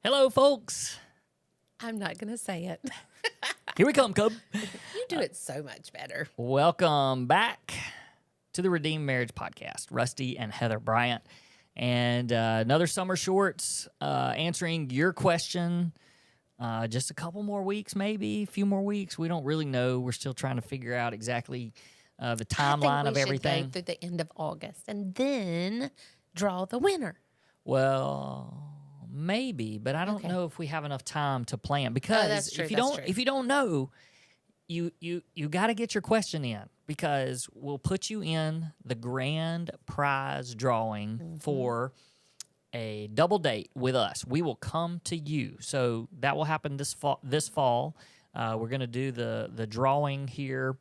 Hello, folks. I'm not going to say it. Here we come, Cub. You do it so much better. Welcome back to the Redeemed Marriage Podcast. Rusty and Heather Bryant. And another Summer Shorts answering your question. Just a couple more weeks, maybe a few more weeks. We don't really know. We're still trying to figure out exactly the timeline of everything. I think we should go through the end of August and then draw the winner. Well, maybe, but I don't know if we have enough time to plan because that's true, if you don't know, you got to get your question in because we'll put you in the grand prize drawing for a double date with us. We will come to you, so that will happen this fall. We're going to do the drawing here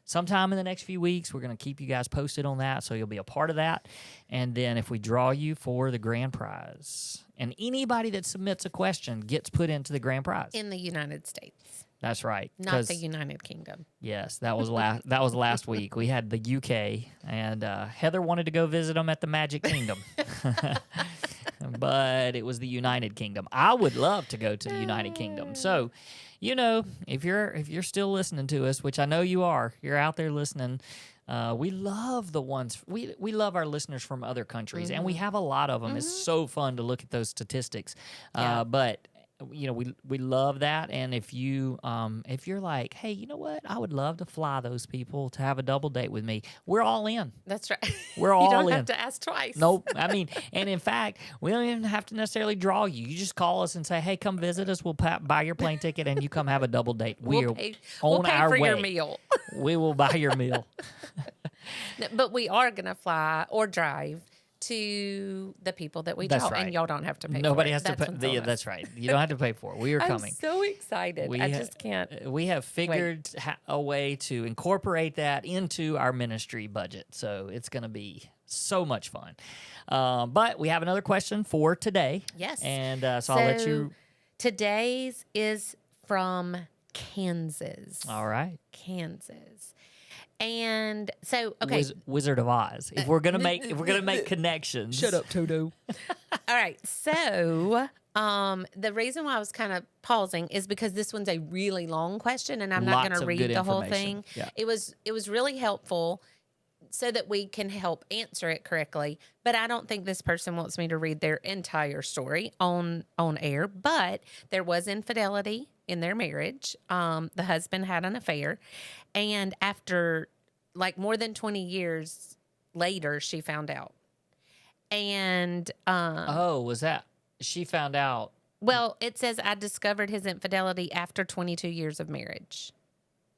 sometime in the next few weeks. We're going to keep you guys posted on that, so you'll be a part of that. And then if we draw you for the grand prize, and anybody that submits a question gets put into the grand prize. In the United States. That's right. Not the United Kingdom. Yes, that was last week. We had the UK, and Heather wanted to go visit them at the Magic Kingdom. But it was the United Kingdom. I would love to go to the United Kingdom. So, you know, if you're still listening to us, which I know you are, you're out there listening. We love the ones we love our listeners from other countries, and we have a lot of them. It's so fun to look at those statistics. But you know, we love that. And if you're like, hey, you know what? I would love to fly those people to have a double date with me. We're all in. That's right. We're all in. You don't have to ask twice. Nope. I mean, and in fact, we don't even have to necessarily draw you. You just call us and say, hey, come visit us. We'll buy your plane ticket and you come have a double date. We'll pay for your meal. We will buy your meal. But we are going to fly or drive to the people that we draw, right. And y'all don't have to pay Nobody for it. has to pay. That's right. You don't have to pay for it. We are coming. I'm so excited. I just can't. We have figured a way to incorporate that into our ministry budget. So it's going to be so much fun. But we have another question for today. Yes. And so I'll let you. Today's is from Kansas. All right. Kansas. And so, okay, Wizard of Oz. If we're gonna make connections, shut up, Toto. All right. So, the reason why I was kind of pausing is because this one's a really long question, and I'm not going to read the whole thing. Yeah. It was really helpful so that we can help answer it correctly. But I don't think this person wants me to read their entire story on air. But there was infidelity in their marriage. The husband had an affair, and after like more than 20 years later, she found out. And was that she found out? Well, it says I discovered his infidelity after 22 years of marriage.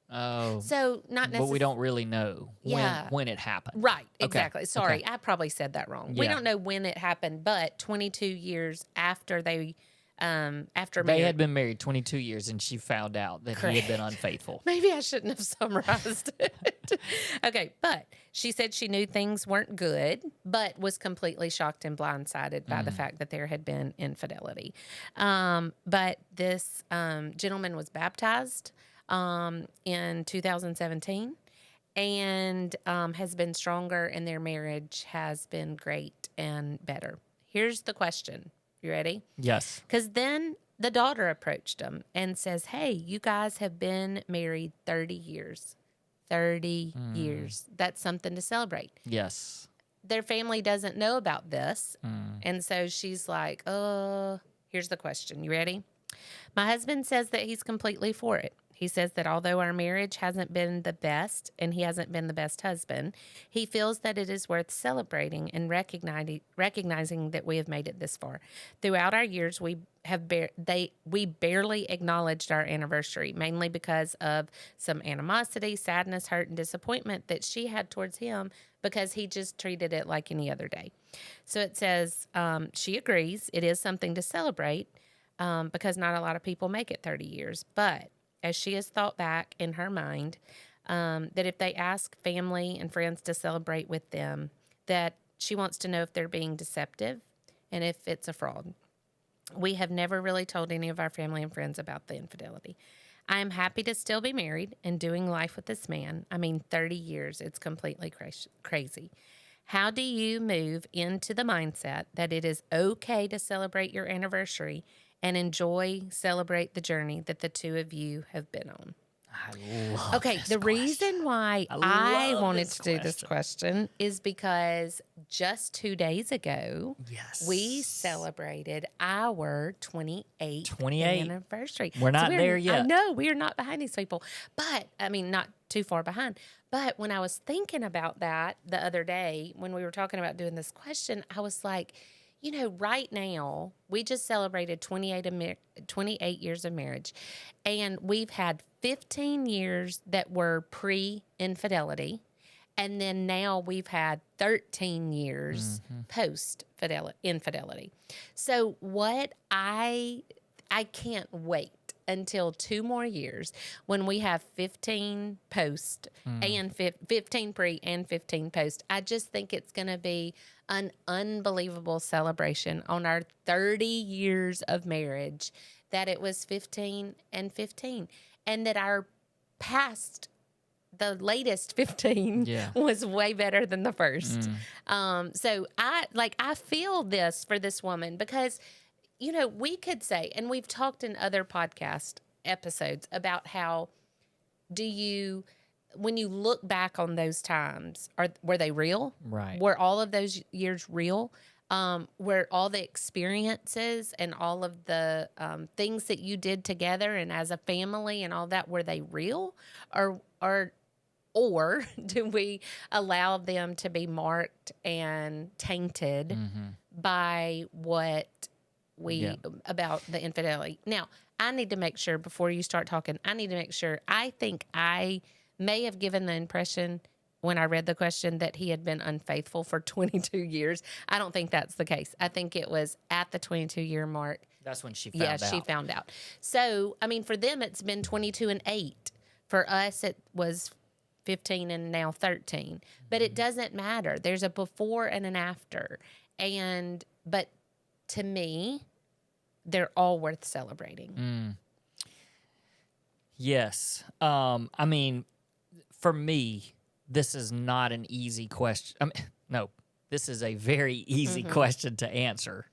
Oh, so not necessarily, but we don't really know when it happened. Right, Okay. exactly. Sorry, Okay. I probably said that wrong. Yeah. We don't know when it happened, but 22 years after they They had been married 22 years, and she found out that he had been unfaithful. Maybe I shouldn't have summarized it. Okay, but she said she knew things weren't good, but was completely shocked and blindsided by the fact that there had been infidelity. But this gentleman was baptized in 2017 and has been stronger, and their marriage has been great and better. Here's the question. You ready? Yes. Because then the daughter approached him and says, hey, you guys have been married 30 years. 30 years. That's something to celebrate. Yes. Their family doesn't know about this. And so she's like, here's the question. You ready? My husband says that he's completely for it. He says that although our marriage hasn't been the best and he hasn't been the best husband, he feels that it is worth celebrating and recognizing that we have made it this far. Throughout our years, we barely acknowledged our anniversary, mainly because of some animosity, sadness, hurt, and disappointment that she had towards him because he just treated it like any other day. So it says she agrees it is something to celebrate because not a lot of people make it 30 years, but as she has thought back in her mind, that if they ask family and friends to celebrate with them, that she wants to know if they're being deceptive and if it's a fraud. We have never really told any of our family and friends about the infidelity. I am happy to still be married and doing life with this man. 30 years, it's completely crazy. How do you move into the mindset that it is okay to celebrate your anniversary and celebrate the journey that the two of you have been on. I love Okay, this the question. reason why I I love wanted this to do this question is because just 2 days ago, we Yes. celebrated our 28th 28. anniversary. We're not there I yet. know we are not behind these people, but I mean, not too far behind. But when I was thinking about that the other day, when we were talking about doing this question, I was like, right now, we just celebrated 28 years of marriage, and we've had 15 years that were pre-infidelity, and then now we've had 13 years post-infidelity. So I can't wait until 2 more years when we have 15 post and 15 pre and 15 post. I just think it's going to be an unbelievable celebration on our 30 years of marriage, that it was 15 and 15, and that our past, the latest 15 was way better than the first. So I feel this for this woman, because we could say, and we've talked in other podcast episodes about how when you look back on those times, were they real? Right. Were all of those years real? Were all the experiences and all of the things that you did together and as a family and all that, were they real? Or do we allow them to be marked and tainted by what about the infidelity? Now, I need to make sure, before you start talking, I think I may have given the impression when I read the question that he had been unfaithful for 22 years. I don't think that's the case. I think it was at the 22-year mark. That's when she found out. Yeah, she found out. So, I mean, for them, it's been 22 and 8. For us, it was 15 and now 13. But it doesn't matter. There's a before and an after. But to me, they're all worth celebrating. Yes. I mean, for me, this is not an easy question. I mean, no, this is a very easy question to answer,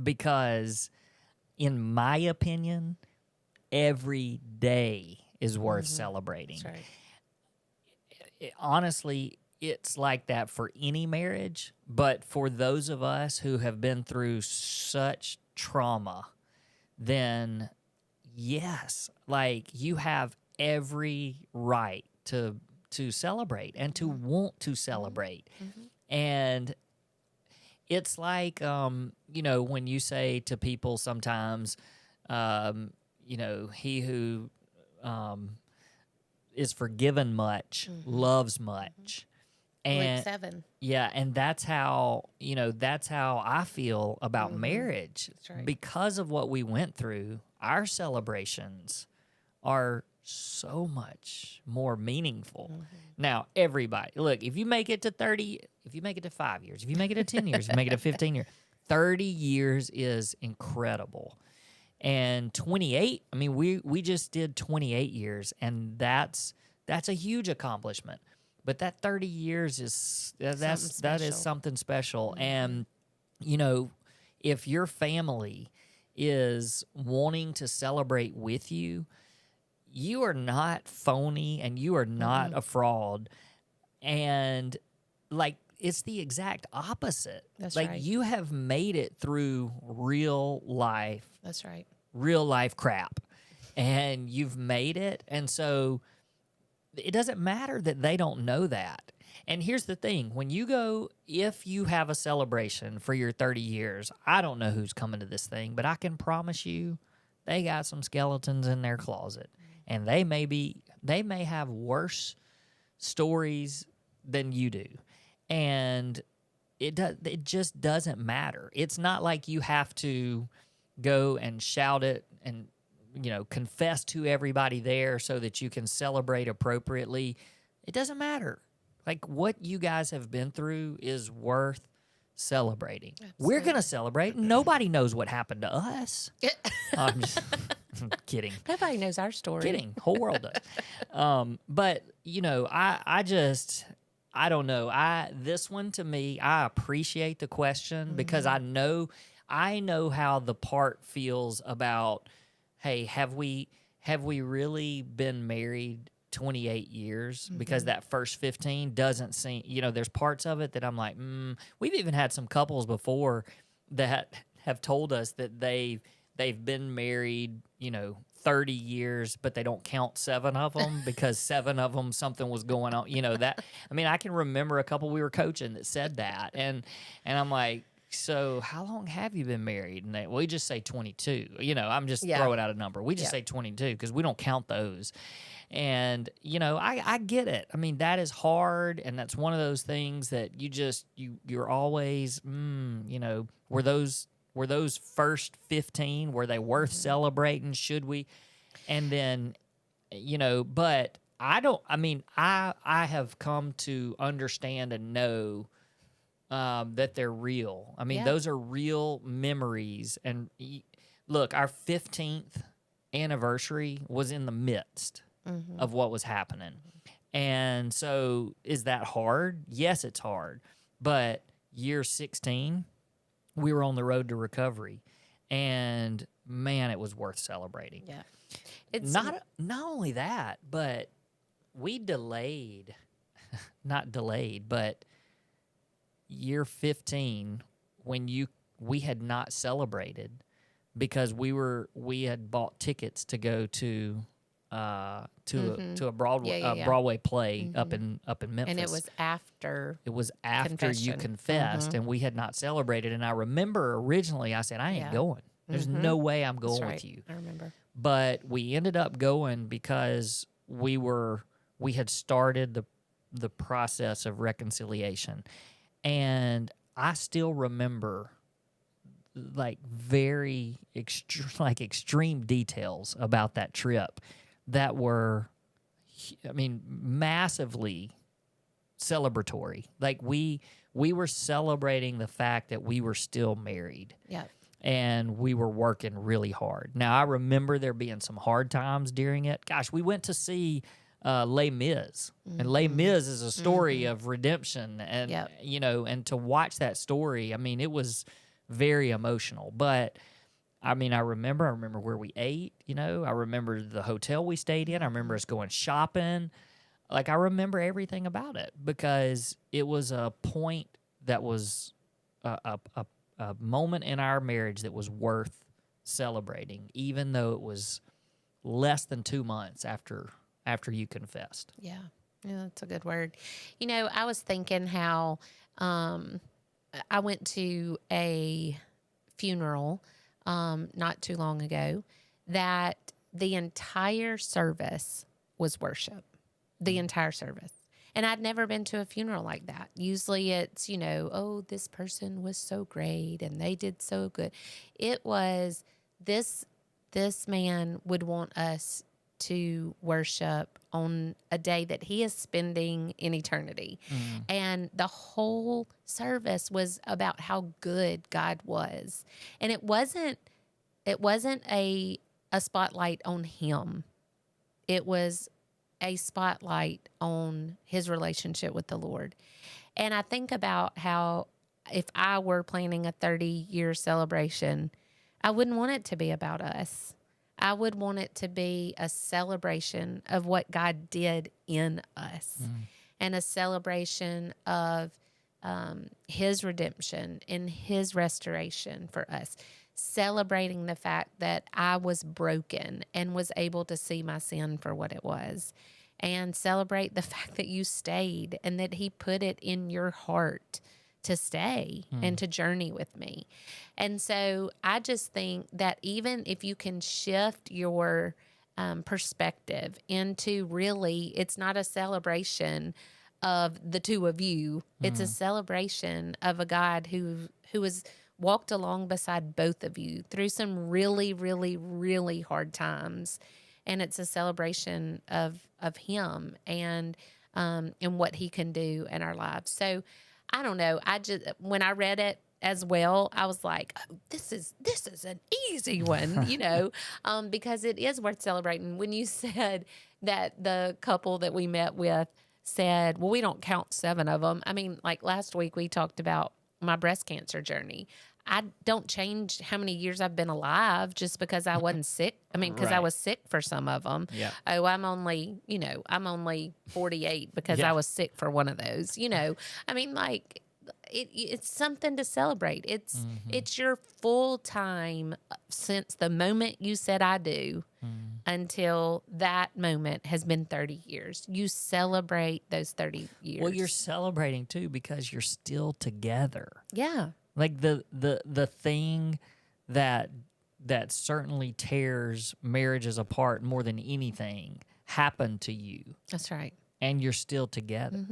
because in my opinion, every day is worth celebrating. That's right. Honestly, it's like that for any marriage, but for those of us who have been through such trauma, then yes, like you have every right to celebrate and to want to celebrate. And it's like, when you say to people sometimes, he who is forgiven much loves much. And Luke 7. yeah, and that's how I feel about marriage. That's right. Because of what we went through, our celebrations are so much more meaningful. Now, everybody, look, if you make it to 30, if you make it to 5 years, if you make it to 10 years, if you make it to 15 years, 30 years is incredible. And 28, I mean, we just did 28 years, and that's a huge accomplishment. But that 30 years is that is something special. And if your family is wanting to celebrate with you, you are not phony and you are not a fraud. And like, it's the exact opposite. That's like right. You have made it through real life. That's right. Real life crap. And you've made it. And so it doesn't matter that they don't know that. And here's the thing. When you go, if you have a celebration for your 30 years, I don't know who's coming to this thing, but I can promise you they got some skeletons in their closet. And they may have worse stories than you do. And it just doesn't matter. It's not like you have to go and shout it and confess to everybody there so that you can celebrate appropriately. It doesn't matter. Like, what you guys have been through is worth celebrating. Absolutely. We're going to celebrate. Nobody knows what happened to us. I'm just kidding. Nobody knows our story. Kidding. Whole world does. But, I don't know. This one, to me, I appreciate the question because I know I know how the part feels about, hey, have we really been married 28 years? Because that first 15 doesn't seem, there's parts of it that I'm like, we've even had some couples before that have told us that they've been married, 30 years, but they don't count 7 of them because 7 of them something was going on. That, I mean, I can remember a couple we were coaching that said that, and I'm like, so how long have you been married? And we just say 22. I'm just Yeah. throwing out a number. We just Yeah. say 22 because we don't count those. And I get it. I mean, that is hard, and that's one of those things that you're always, were those first 15, were they worth celebrating? Should we? And then, but I have come to understand and know that they're real. I mean, Yeah. those are real memories. And look, our 15th anniversary was in the midst of what was happening. And so is that hard? Yes, it's hard. But year 16, we were on the road to recovery. And man, it was worth celebrating. Yeah. It's Not only that, but we delayed, not delayed, but year 15 when we had not celebrated because we had bought tickets to go to a Yeah, yeah, yeah. Broadway play up in Memphis. and it was after. It was after you confession. confessed, and we had not celebrated. And I remember originally I said, I ain't Yeah. going. There's no way I'm going That's right. with you. I remember. But we ended up going because we had started the process of reconciliation. And I still remember like very extreme details about that trip that were, I mean, massively celebratory. Like we were celebrating the fact that we were still married. Yeah. And we were working really hard. Now, I remember there being some hard times during it. Gosh, we went to see Les Mis. And Les Mis is a story of redemption. And, Yep. And to watch that story, I mean, it was very emotional. But, I mean, I remember where we ate, I remember the hotel we stayed in. I remember us going shopping. Like, I remember everything about it because it was a point that was a moment in our marriage that was worth celebrating, even though it was less than 2 months after you confessed. Yeah. Yeah, that's a good word. I was thinking how I went to a funeral not too long ago that the entire service was worship. The entire service. And I'd never been to a funeral like that. Usually it's, oh, this person was so great and they did so good. It was this man would want us to worship on a day that he is spending in eternity. And the whole service was about how good God was. And it wasn't a spotlight on him. It was a spotlight on his relationship with the Lord. And I think about how if I were planning a 30-year celebration, I wouldn't want it to be about us. I would want it to be a celebration of what God did in us and a celebration of his redemption and his restoration for us. Celebrating the fact that I was broken and was able to see my sin for what it was, and celebrate the fact that you stayed and that he put it in your heart to stay and to journey with me. And so I just think that even if you can shift your perspective into really, it's not a celebration of the two of you. It's a celebration of a God who has walked along beside both of you through some really, really, really hard times. And it's a celebration of him and what he can do in our lives. So I don't know. When I read it as well, I was like, oh, this is an easy one, because it is worth celebrating. When you said that the couple that we met with said, well, we don't count 7 of them. I mean, like last week we talked about my breast cancer journey. I don't change how many years I've been alive just because I wasn't sick. I mean, because I Right. was sick for some of them. Yeah. Oh, I'm only 48 because Yeah. I was sick for one of those. I mean, like it's something to celebrate. It's your full time since the moment you said I do until that moment has been 30 years. You celebrate those 30 years. Well, you're celebrating too because you're still together. Yeah. Like the thing that certainly tears marriages apart more than anything happened to you, That's right. and you're still together.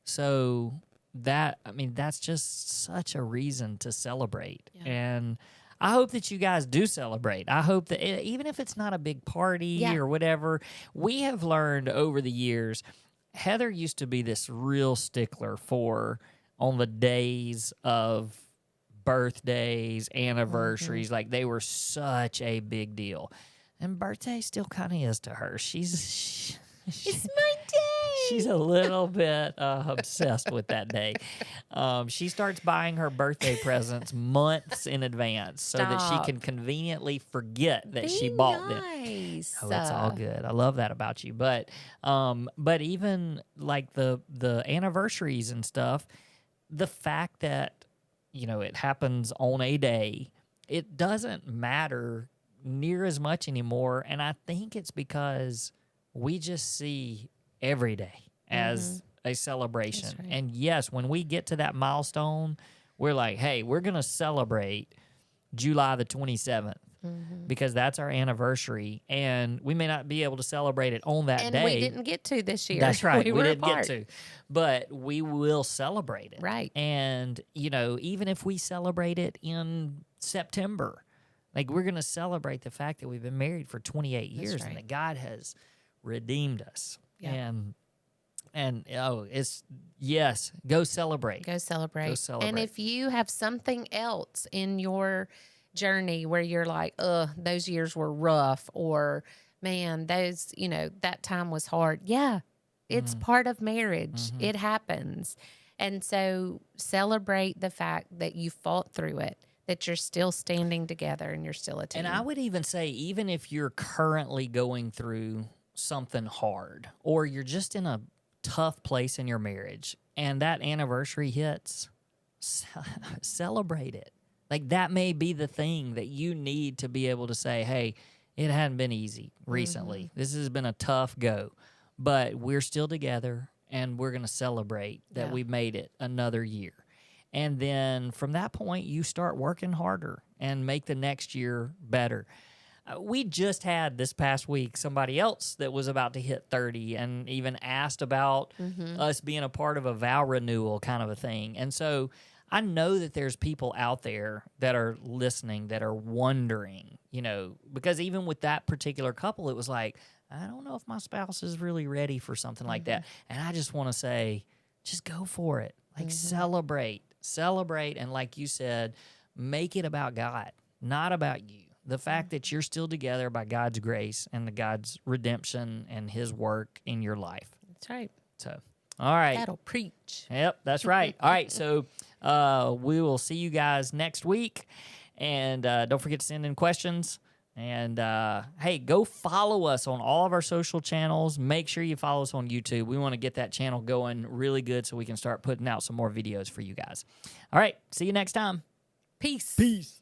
So that's just such a reason to celebrate. Yeah. And I hope that you guys do celebrate. I hope that even if it's not a big party Yeah. or whatever, we have learned over the years. Heather used to be this real stickler for on the days of birthdays, anniversaries, like they were such a big deal. And birthday still kind of is to her. She's It's my day. She's a little bit obsessed with that day. She starts buying her birthday presents months in advance so that she Stop. can conveniently forget that she Be bought them. nice. Oh, it's all good. I love that about you. But even like the anniversaries and stuff, the fact that it happens on a day, it doesn't matter near as much anymore. And I think it's because we just see every day as a celebration. That's right. And yes, when we get to that milestone, we're like, hey, we're going to celebrate July the 27th. Because that's our anniversary, and we may not be able to celebrate it on that day. And we didn't get to this year. That's right. We We were didn't apart. get to. But we will celebrate it. Right. And, even if we celebrate it in September, like we're going to celebrate the fact that we've been married for 28 years right. and that God has redeemed us. Yeah. And yes, go celebrate. Go celebrate. Go celebrate. And if you have something else in your journey where you're like, those years were rough, or man, those, that time was hard. Yeah, it's part of marriage. It happens. And so celebrate the fact that you fought through it, that you're still standing together and you're still a team. And I would even say, even if you're currently going through something hard or you're just in a tough place in your marriage and that anniversary hits, celebrate it. Like that may be the thing that you need to be able to say, hey, it hadn't been easy recently. This has been a tough go, but we're still together and we're going to celebrate that we made it another year. And then from that point, you start working harder and make the next year better. We just had this past week somebody else that was about to hit 30 and even asked about us being a part of a vow renewal kind of a thing. And so I know that there's people out there that are listening that are wondering, because even with that particular couple, it was like, I don't know if my spouse is really ready for something like that. And I just want to say, just go for it. Like celebrate. And like you said, make it about God, not about you. The fact that you're still together by God's grace and the God's redemption and his work in your life. That's right. So, all right. That'll preach. Yep, that's right. All right, so we will see you guys next week. And don't forget to send in questions. And, hey, go follow us on all of our social channels. Make sure you follow us on YouTube. We want to get that channel going really good so we can start putting out some more videos for you guys. All right, see you next time. Peace. Peace.